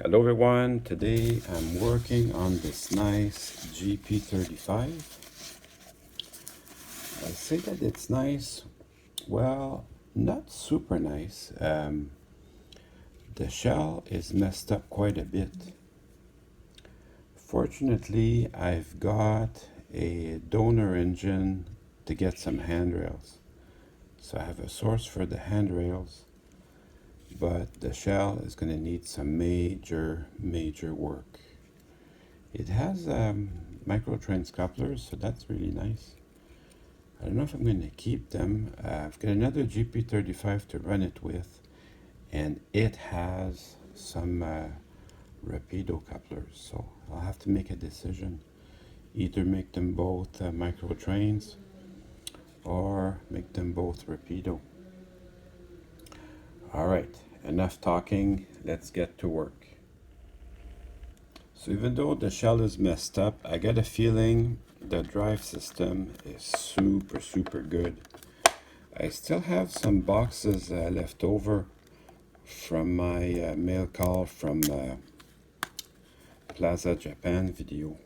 Hello everyone, today I'm working on this nice GP35. I say that it's nice, well, not super nice. The shell is messed up quite a bit. Fortunately, I've got a donor engine to get some handrails. So I have a source for the handrails, but the shell is going to need some major work. It has micro trans couplers, so that's really nice. I don't know if I'm going to keep them. I've got another GP35 to run it with, and it has some rapido couplers, so I'll have to make a decision. Either make them both micro trains or make them both rapido. Alright, enough talking, let's get to work. So even though the shell is messed up, I get a feeling the drive system is super good. I still have some boxes left over from my mail call from Plaza Japan video.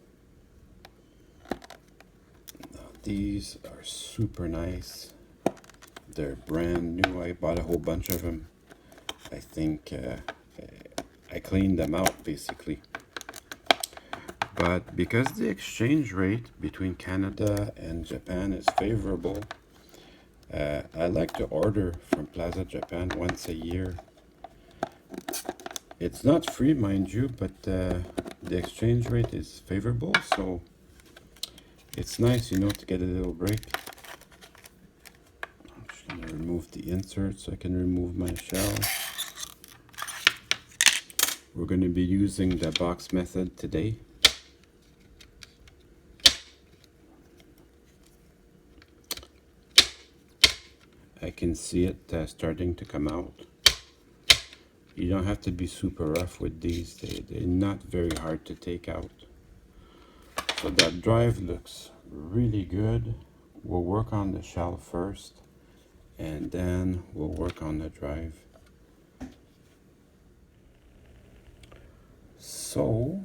Now, these are super nice. They're brand new. I bought a whole bunch of them. I think I cleaned them out basically. But because the exchange rate between Canada and Japan is favorable, I like to order from Plaza Japan once a year. It's not free, mind you, but the exchange rate is favorable, so it's nice, you know, to get a little break. I'm just going to remove the insert so I can remove my shell. We're going to be using the box method today. I can see it starting to come out. You don't have to be super rough with these. They're not very hard to take out. So that drive looks really good. We'll work on the shell first, and then we'll work on the drive. So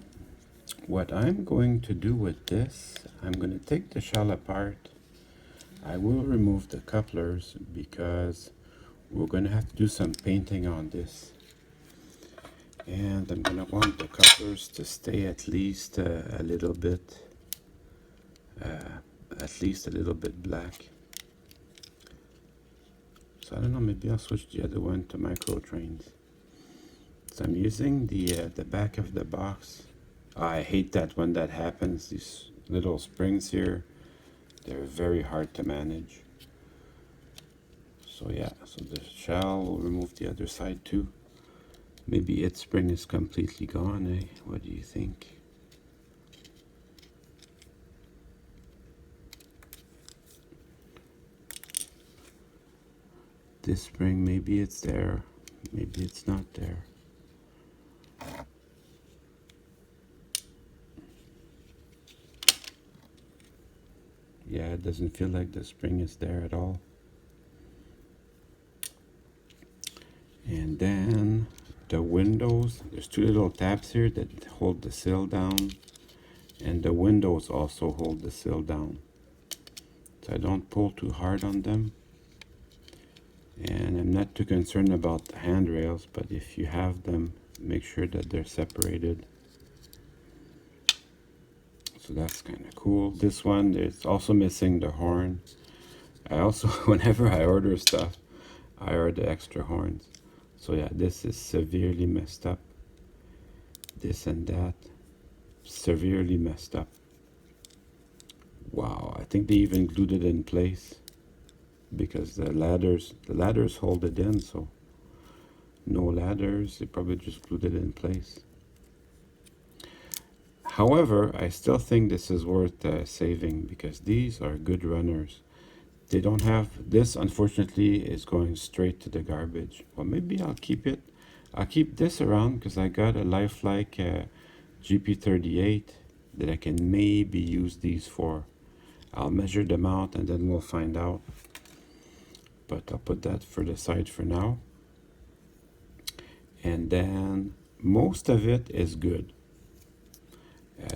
what I'm going to do with this, I'm going to take the shell apart. I will remove the couplers because we're going to have to do some painting on this. And I'm going to want the couplers to stay at least a little bit black. So I don't know, maybe I'll switch the other one to micro trains. So I'm using the back of the box. I hate that when that happens. These little springs here, they're very hard to manage. So yeah, so the shell will remove the other side too. Maybe its spring is completely gone, eh? What do you think? This spring, maybe it's there, maybe it's not there. Yeah, it doesn't feel like the spring is there at all. And then the windows, there's two little tabs here that hold the sill down, and the windows also hold the sill down. So I don't pull too hard on them. And I'm not too concerned about the handrails, but if you have them, make sure that they're separated. So that's kind of cool. This one is also missing the horn. I also, whenever I order stuff, I order extra horns. So yeah, this is severely messed up. This and that, severely messed up. Wow, I think they even glued it in place because the ladders hold it in, so no ladders, they probably just glued it in place. However, I still think this is worth saving because these are good runners. They don't have, this unfortunately is going straight to the garbage. Well, maybe I'll keep it. I'll keep this around because I got a lifelike GP38 that I can maybe use these for. I'll measure them out and then we'll find out. But I'll put that for the side for now. And then most of it is good.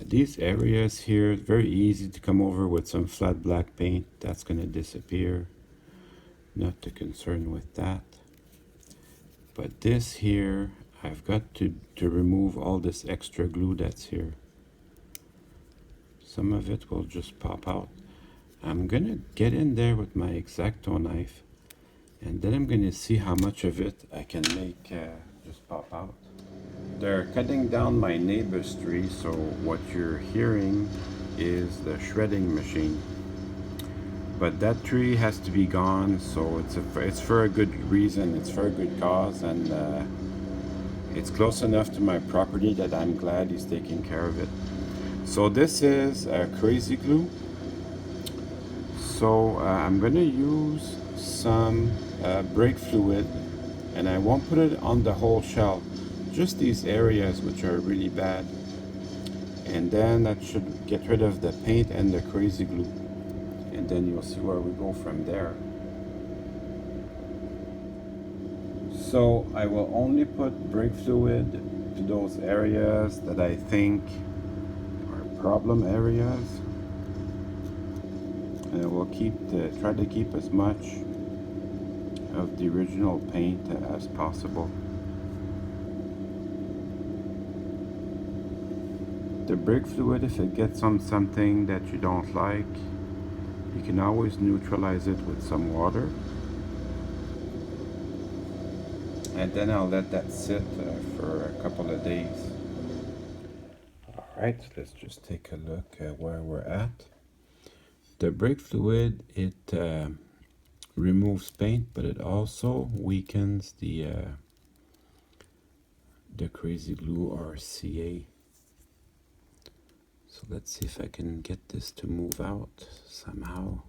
These areas here, very easy to come over with some flat black paint. That's going to disappear. Not too concerned with that. But this here, I've got to remove all this extra glue that's here. Some of it will just pop out. I'm going to get in there with my X-Acto knife, and then I'm going to see how much of it I can make just pop out. They're cutting down my neighbor's tree, so what you're hearing is the shredding machine. But that tree has to be gone, so it's for a good reason, it's for a good cause, and it's close enough to my property that I'm glad he's taking care of it. So this is crazy glue. So I'm gonna use some brake fluid, and I won't put it on the whole shell, just these areas which are really bad, and then that should get rid of the paint and the crazy glue, and then you'll see where we go from there. So I will only put brake fluid to those areas that I think are problem areas, and I will try to keep as much of the original paint as possible. The brake fluid, if it gets on something that you don't like, you can always neutralize it with some water. And then I'll let that sit for a couple of days. Alright, let's just take a look at where we're at. The brake fluid, it removes paint, but it also weakens the crazy glue, or CA. So let's see if I can get this to move out somehow.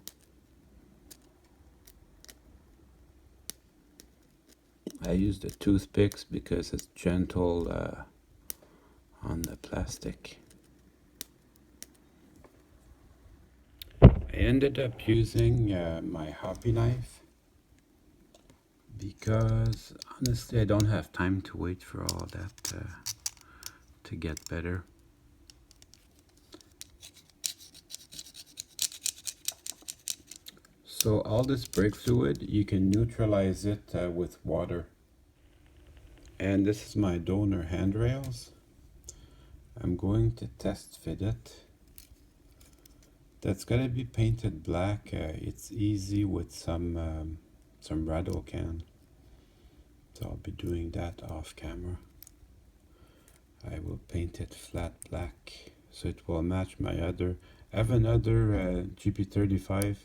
I use the toothpicks because it's gentle on the plastic. I ended up using my hobby knife because honestly I don't have time to wait for all that to get better. So all this brake fluid, you can neutralize it with water. And this is my donor handrails. I'm going to test fit it. That's gotta be painted black. It's easy with some rattle can. So I'll be doing that off camera. I will paint it flat black so it will match my other. I have another GP35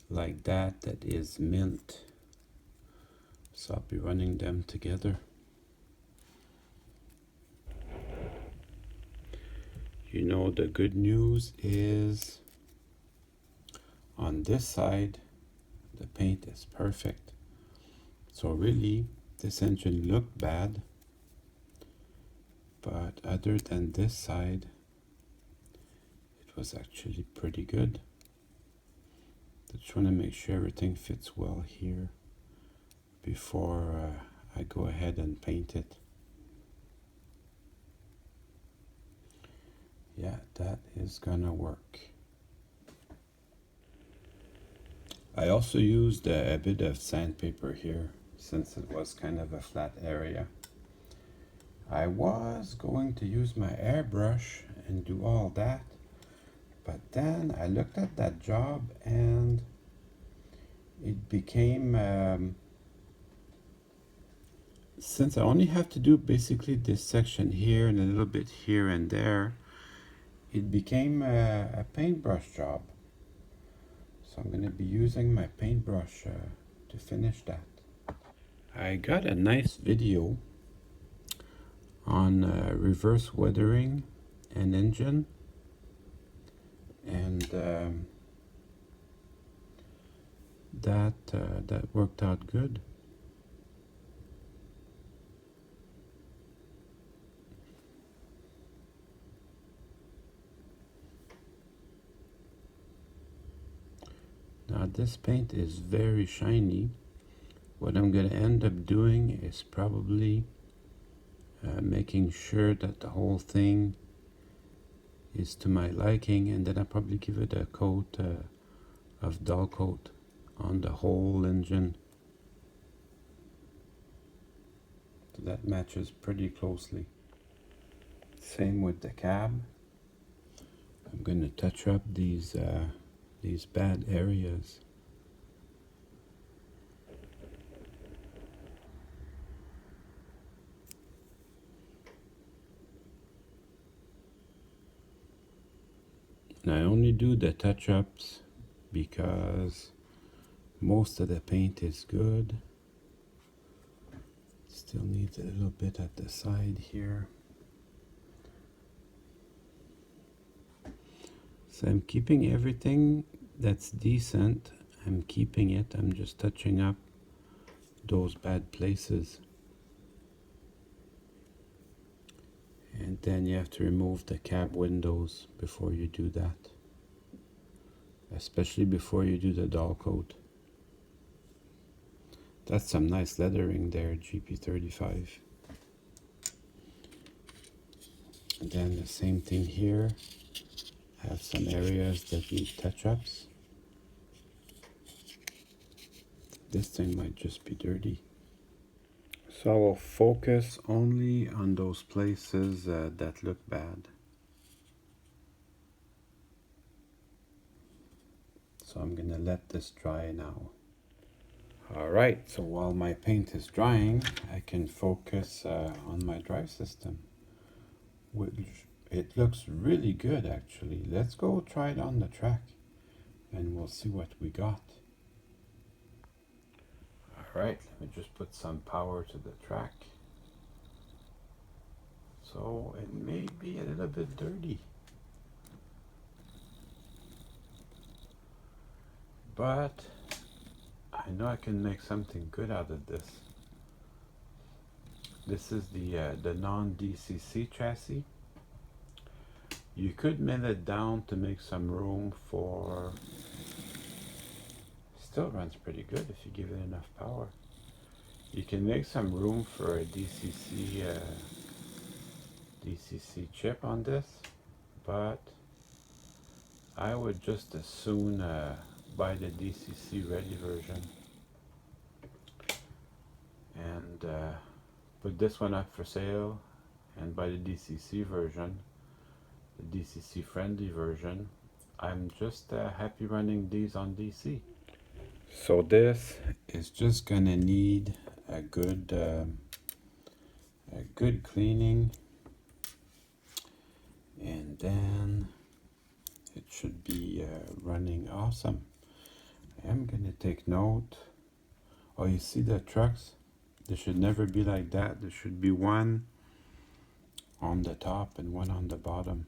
like that is mint. So I'll be running them together. You know, the good news is on this side the paint is perfect. So really this engine looked bad, but other than this side it was actually pretty good. Just want to make sure everything fits well here before I go ahead and paint it. Yeah, that is gonna work. I also used a bit of sandpaper here since it was kind of a flat area. I was going to use my airbrush and do all that, but then I looked at that job and it became, since I only have to do basically this section here and a little bit here and there, it became a paintbrush job. So I'm going to be using my paintbrush to finish that. I got a nice video on reverse weathering an engine, and that worked out good. Now this paint is very shiny. What I'm going to end up doing is probably making sure that the whole thing is to my liking, and then I'll probably give it a coat of dull coat on the whole engine. So that matches pretty closely. Same with the cab. I'm going to touch up these bad areas. And I only do the touch-ups because most of the paint is good. Still needs a little bit at the side here. So I'm keeping everything that's decent. I'm keeping it. I'm just touching up those bad places. And then you have to remove the cab windows before you do that. Especially before you do the dull coat. That's some nice leathering there, GP35. And then the same thing here. I have some areas that need touch-ups. This thing might just be dirty. So I will focus only on those places that look bad. So I'm gonna let this dry now. Alright, so while my paint is drying, I can focus on my drive system, which it looks really good actually. Let's go try it on the track and we'll see what we got. Alright, let me just put some power to the track. So it may be a little bit dirty, but I know I can make something good out of this. This is the non-DCC chassis. You could mill it down to make some room for... Still runs pretty good if you give it enough power. You can make some room for a DCC chip on this, but I would just as soon buy the DCC ready version and put this one up for sale and buy the DCC version, the DCC friendly version. I'm just happy running these on DC. So this is just gonna need a good cleaning, and then it should be running awesome. I am gonna take note. Oh, you see the trucks? They should never be like that. There should be one on the top and one on the bottom.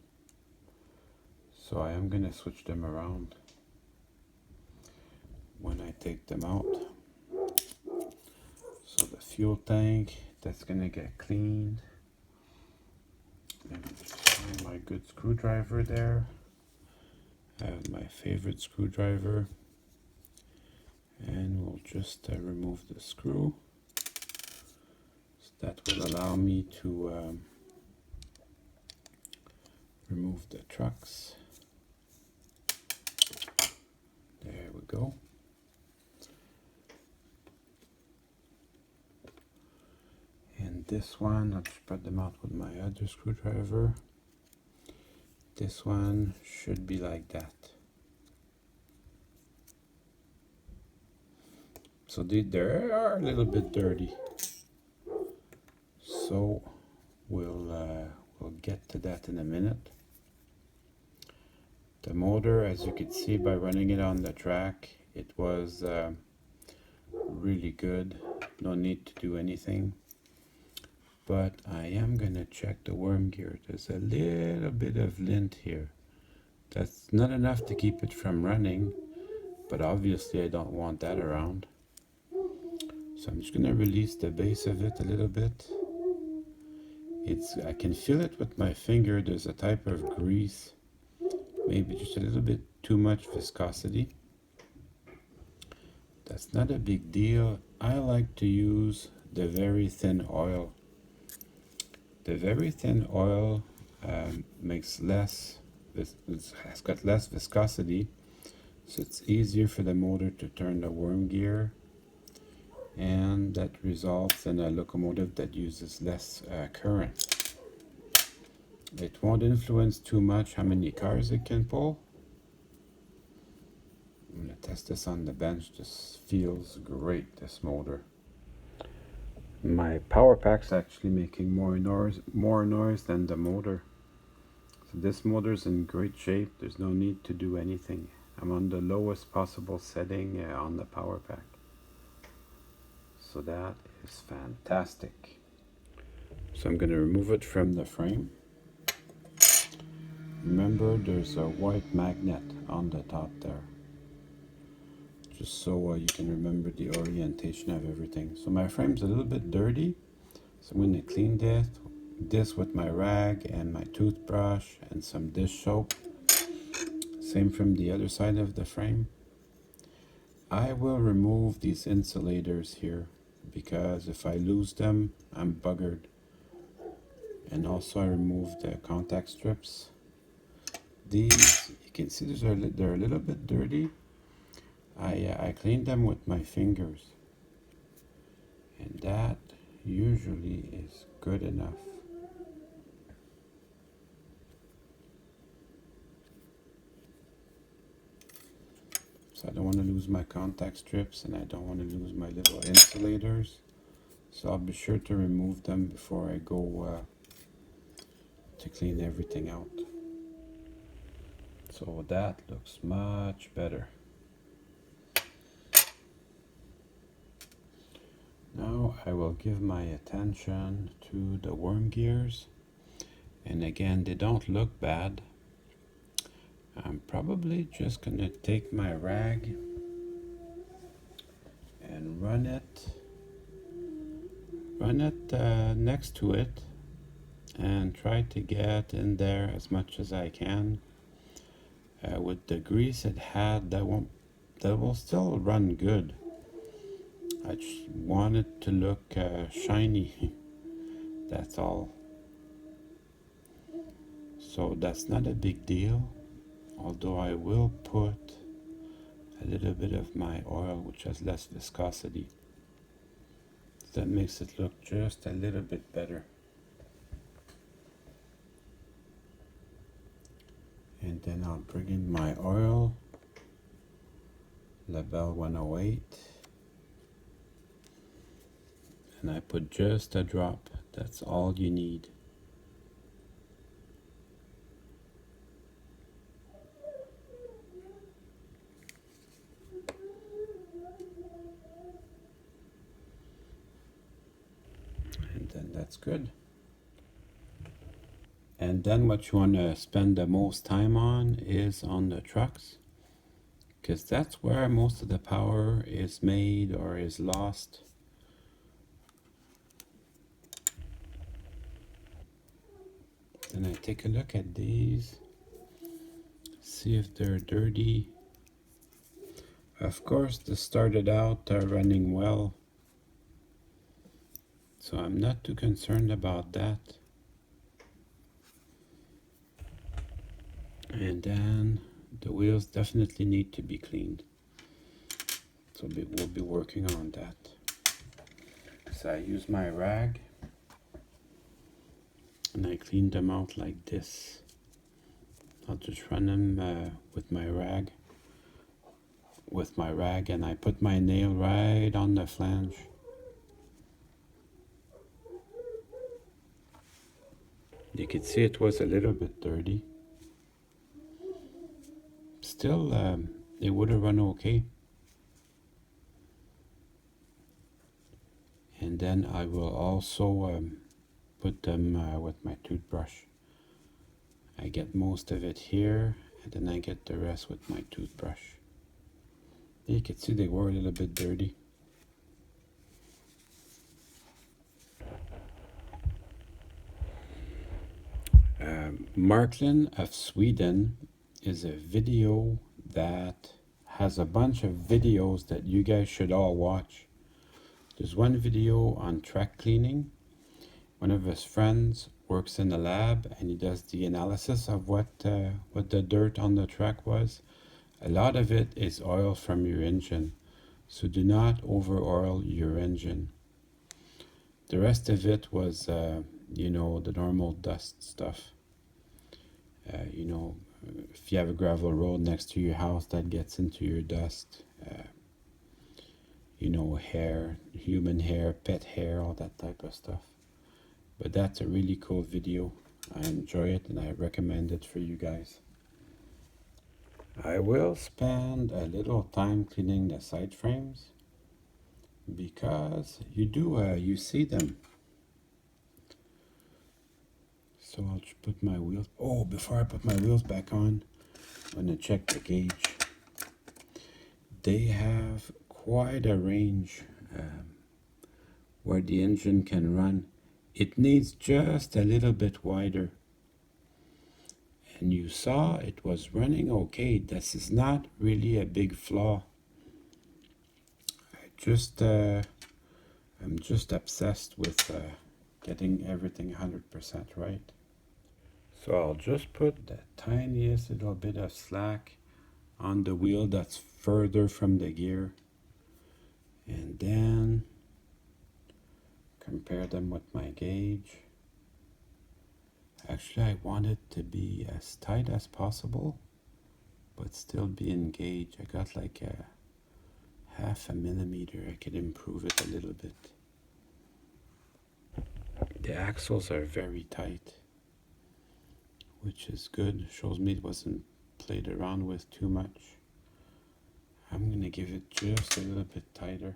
So I am gonna switch them around when I take them out. So the fuel tank, that's gonna get cleaned. Let me just find my good screwdriver there. I have my favorite screwdriver. And we'll just remove the screw. So that will allow me to remove the trucks. There we go. And this one, I'll spread them out with my other screwdriver. This one should be like that. So they are a little bit dirty. So we'll get to that in a minute. The motor, as you can see by running it on the track, it was really good. No need to do anything. But I am gonna check the worm gear. There's a little bit of lint here. That's not enough to keep it from running, but obviously I don't want that around. So I'm just gonna release the base of it a little bit. I can feel it with my finger. There's a type of grease, maybe just a little bit too much viscosity. That's not a big deal. I like to use the very thin oil. The very thin oil makes less, has got less viscosity, so it's easier for the motor to turn the worm gear, and that results in a locomotive that uses less current. It won't influence too much how many cars it can pull. I'm going to test this on the bench. This feels great, this motor. My power pack's actually making more noise than the motor. So this motor's in great shape. There's no need to do anything. I'm on the lowest possible setting on the power pack. So that is fantastic. So I'm going to remove it from the frame. Remember, there's a white magnet on the top there, just so you can remember the orientation of everything. So my frame's a little bit dirty, so I'm going to clean this with my rag and my toothbrush and some dish soap. Same from the other side of the frame. I will remove these insulators here, because if I lose them, I'm buggered. And also I removed the contact strips. These, you can see they're a little bit dirty. I cleaned them with my fingers, and that usually is good enough. So I don't want to lose my contact strips, and I don't want to lose my little insulators. So I'll be sure to remove them before I go to clean everything out. So that looks much better. Now I will give my attention to the worm gears. And again, they don't look bad. I'm probably just going to take my rag and run it next to it and try to get in there as much as I can. With the grease it had, that will still run good. I just want it to look shiny. That's all. So that's not a big deal, although I will put a little bit of my oil, which has less viscosity. That makes it look just a little bit better. And then I'll bring in my oil, Label 108, and I put just a drop. That's all you need. And then that's good. And then what you want to spend the most time on is on the trucks, because that's where most of the power is made or is lost. Then I take a look at these, see if they're dirty. Of course, this started out running well, so I'm not too concerned about that. And then the wheels definitely need to be cleaned, so we'll be working on that. So I use my rag and I clean them out like this. I'll just run them with my rag, and I put my nail right on the flange. You can see it was a little bit dirty. Still, it would have run okay. And then I will also put them with my toothbrush. I get most of it here, and then I get the rest with my toothbrush. You can see they were a little bit dirty. Marklin of Sweden is a video that has a bunch of videos that you guys should all watch. There's one video on track cleaning. One of his friends works in the lab and he does the analysis of what the dirt on the track was. A lot of it is oil from your engine, so do not over oil your engine. The rest of it was, you know, the normal dust stuff. You know, if you have a gravel road next to your house, that gets into your dust. You know, hair, human hair, pet hair, all that type of stuff. But that's a really cool video. I enjoy it and I recommend it for you guys. I will spend a little time cleaning the side frames because you see them. So I'll just put my wheels. Oh, before I put my wheels back on, I'm gonna check the gauge. They have quite a range where the engine can run. It needs just a little bit wider. And you saw it was running okay. This is not really a big flaw. I'm just obsessed with getting everything 100% right. So I'll just put the tiniest little bit of slack on the wheel that's further from the gear, and then compare them with my gauge. Actually, I want it to be as tight as possible, but still be engaged. I got like a 0.5 millimeter. I could improve it a little bit. The axles are very tight, which is good. Shows me it wasn't played around with too much. I'm gonna give it just a little bit tighter.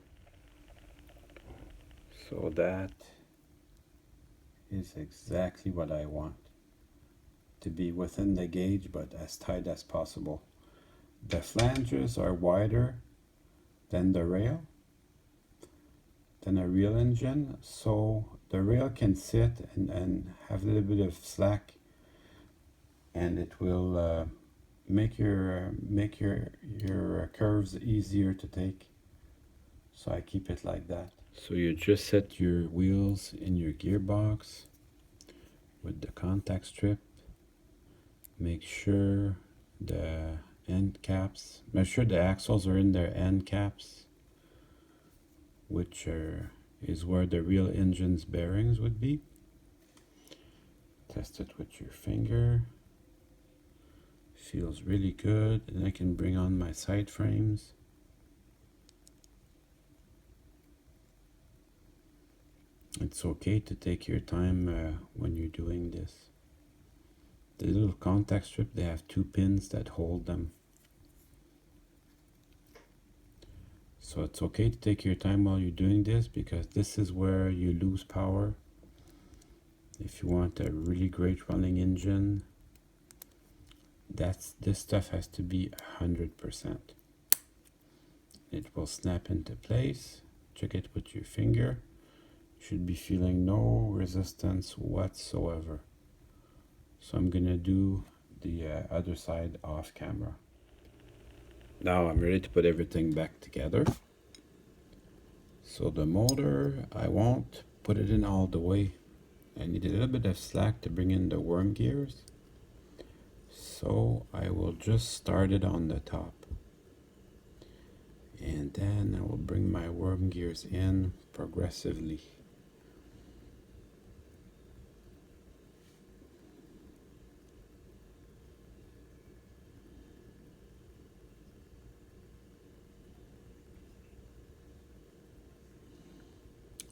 So that is exactly what I want. To be within the gauge, but as tight as possible. The flanges are wider than the rail, than a real engine, so the rail can sit and have a little bit of slack, and it will make your curves easier to take. So I keep it like that. So you just set your wheels in your gearbox with the contact strip. Make sure the end caps, make sure the axles are in their end caps, which is where the real engine's bearings would be. Test it with your finger. Feels really good, and I can bring on my side frames. It's okay to take your time when you're doing this. The little contact strip, they have 2 pins that hold them. So it's okay to take your time while you're doing this, because this is where you lose power. If you want a really great running engine, this stuff has to be 100%. It will snap into place. Check it with your finger. You should be feeling no resistance whatsoever. So I'm gonna do the other side off camera. Now I'm ready to put everything back together. So the motor, I won't put it in all the way. I need a little bit of slack to bring in the worm gears. So I will just start it on the top. And then I will bring my worm gears in progressively.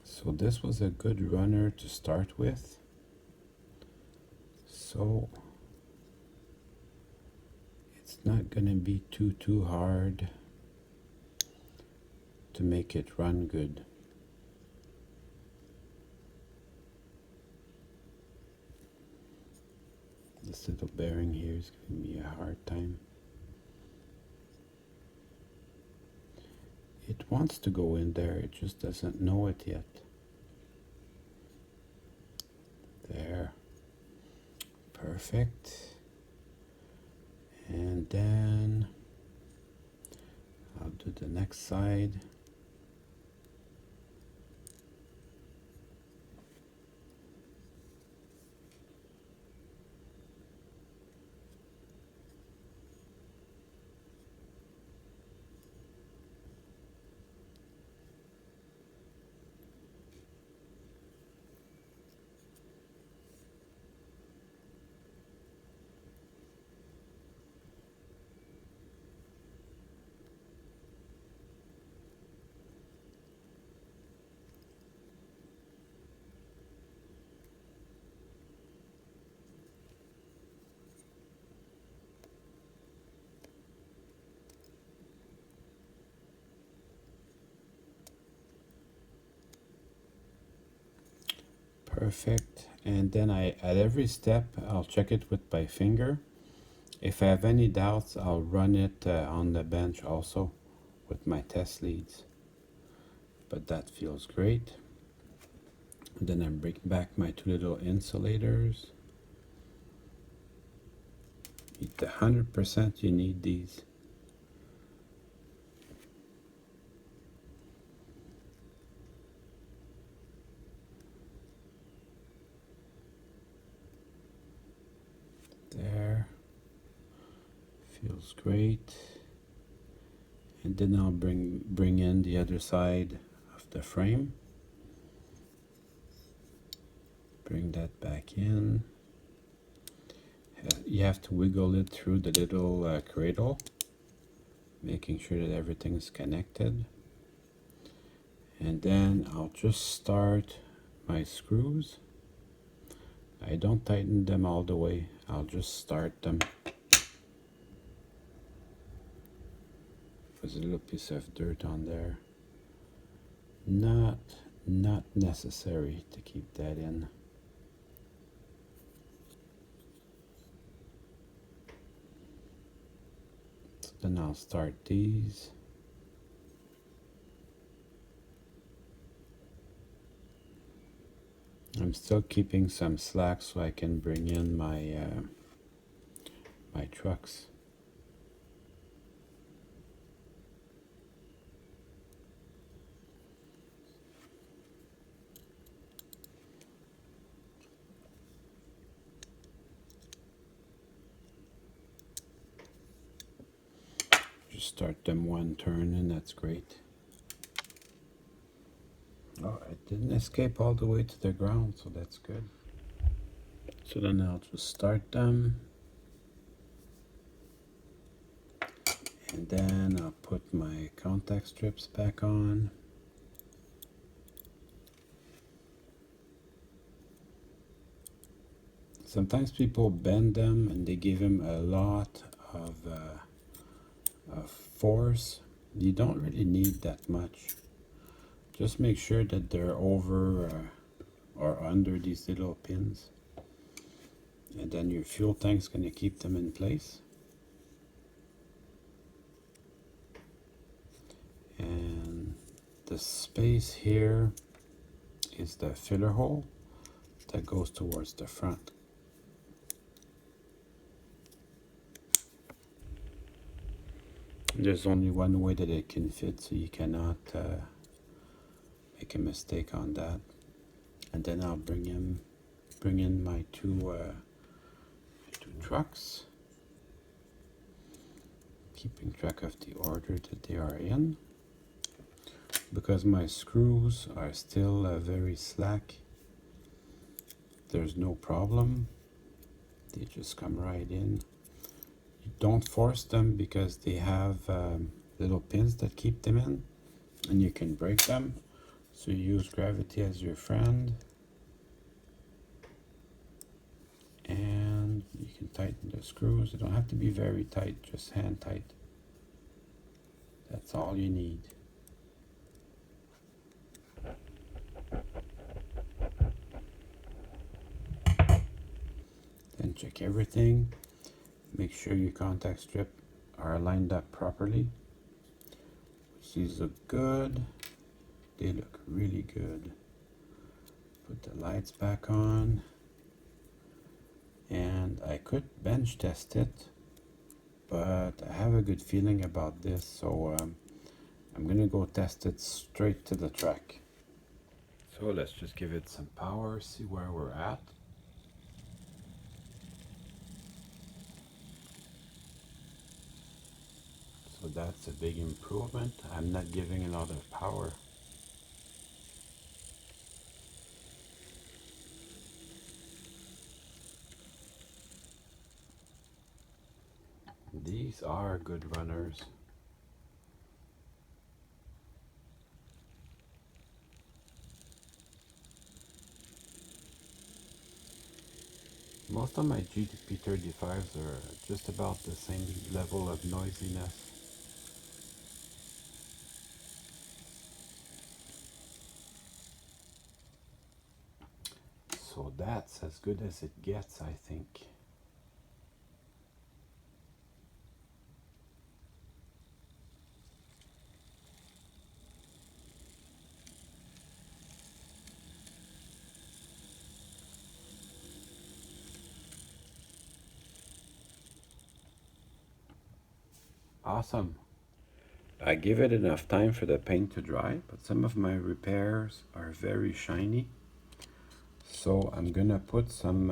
So this was a good runner to start with. So it's not gonna be too hard to make it run good. This little bearing here is giving me a hard time. It wants to go in there, it just doesn't know it yet. There. Perfect. And then I'll do the next side. Perfect. And then at every step, I'll check it with my finger. If I have any doubts, I'll run it on the bench also with my test leads. But that feels great. And then I bring back my two little insulators. 100% you need these. There. Feels great. And then I'll bring in the other side of the frame. Bring that back in. You have to wiggle it through the little cradle, making sure that everything's connected. And then I'll just start my screws. I don't tighten them all the way, I'll just start them. There's a little piece of dirt on there. Not necessary to keep that in. So then I'll start these. I'm still keeping some slack so I can bring in my my trucks. Just start them one turn and that's great. Oh, it didn't escape all the way to the ground, so that's good. So then I'll just start them. And then I'll put my contact strips back on. Sometimes people bend them and they give them a lot of force. You don't really need that much. Just make sure that they're over or under these little pins. And then your fuel tank's going to keep them in place. And the space here is the filler hole that goes towards the front. There's only one way that it can fit, so you cannot make a mistake on that. And then I'll bring in my two trucks, keeping track of the order that they are in. Because my screws are still very slack, there's no problem. They just come right in. You don't force them because they have little pins that keep them in, and you can break them. So you use gravity as your friend. And you can tighten the screws. They don't have to be very tight, just hand tight. That's all you need. Then check everything. Make sure your contact strip are lined up properly. These look good. They look really good. Put the lights back on. And I could bench test it, but I have a good feeling about this, so I'm gonna go test it straight to the track. So let's just give it some power, see where we're at. So that's a big improvement. I'm not giving a lot of power. These are good runners. Most of my GP35s are just about the same level of noisiness. So that's as good as it gets, I think. Awesome. I give it enough time for the paint to dry, but some of my repairs are very shiny. So I'm gonna put some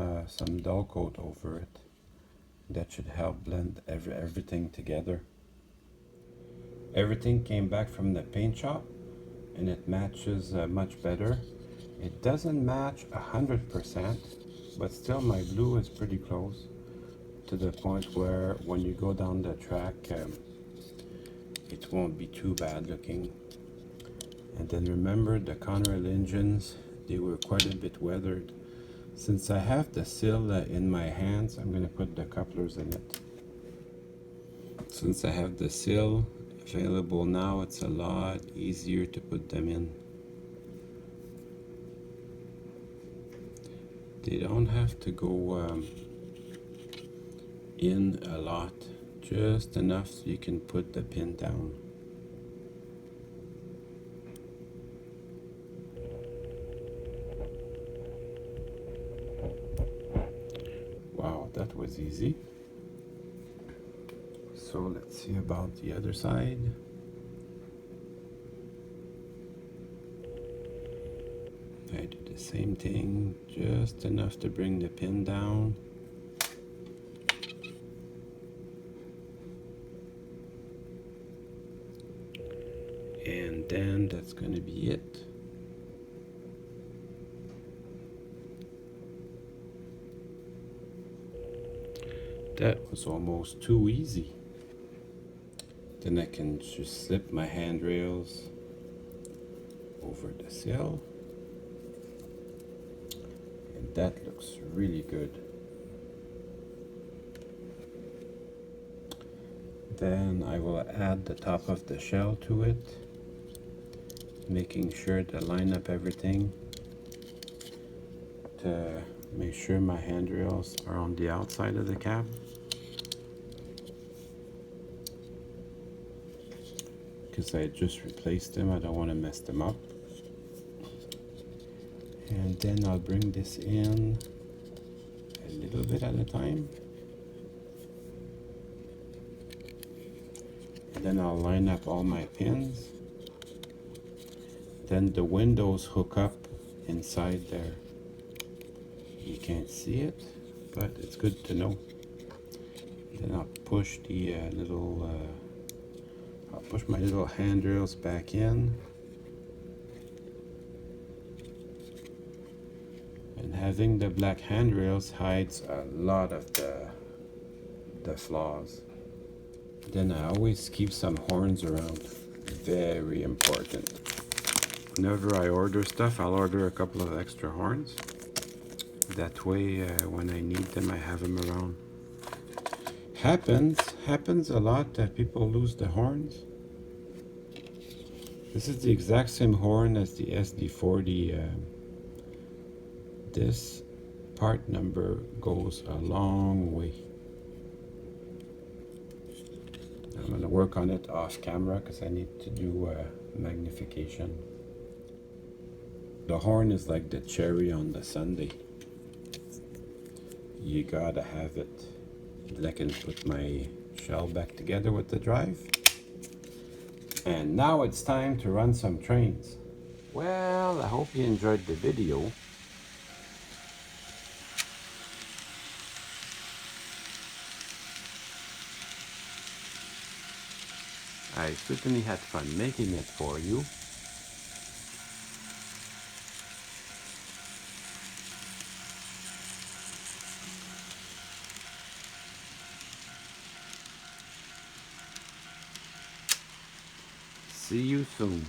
dull coat over it. That should help blend everything together. Everything came back from the paint shop and it matches much better. It doesn't match 100%, but still my blue is pretty close to the point where when you go down the track, it won't be too bad looking. And then remember the Conrail engines, they were quite a bit weathered. Since I have the sill in my hands, I'm going to put the couplers in it. Since I have the sill available now, it's a lot easier to put them in. They don't have to go in a lot, just enough so you can put the pin down. Wow, that was easy. So let's see about the other side. I do the same thing, just enough to bring the pin down. And then that's going to be it. That was almost too easy. Then I can just slip my handrails over the sill. And that looks really good. Then I will add the top of the shell to it, making sure to line up everything to make sure my handrails are on the outside of the cab. Because I just replaced them, I don't want to mess them up. And then I'll bring this in a little bit at a time. And then I'll line up all my pins. Then the windows hook up inside there. You can't see it, but it's good to know. Then I'll push the I'll push my little handrails back in. And having the black handrails hides a lot of the flaws. Then I always keep some horns around. Very important. Whenever I order stuff, I'll order a couple of extra horns. That way, when I need them, I have them around. Happens a lot that people lose the horns. This is the exact same horn as the SD40. This part number goes a long way. I'm going to work on it off camera because I need to do magnification. The horn is like the cherry on the sundae. You gotta have it. Then I can put my shell back together with the drive. And now it's time to run some trains. Well, I hope you enjoyed the video. I certainly had fun making it for you. See you soon.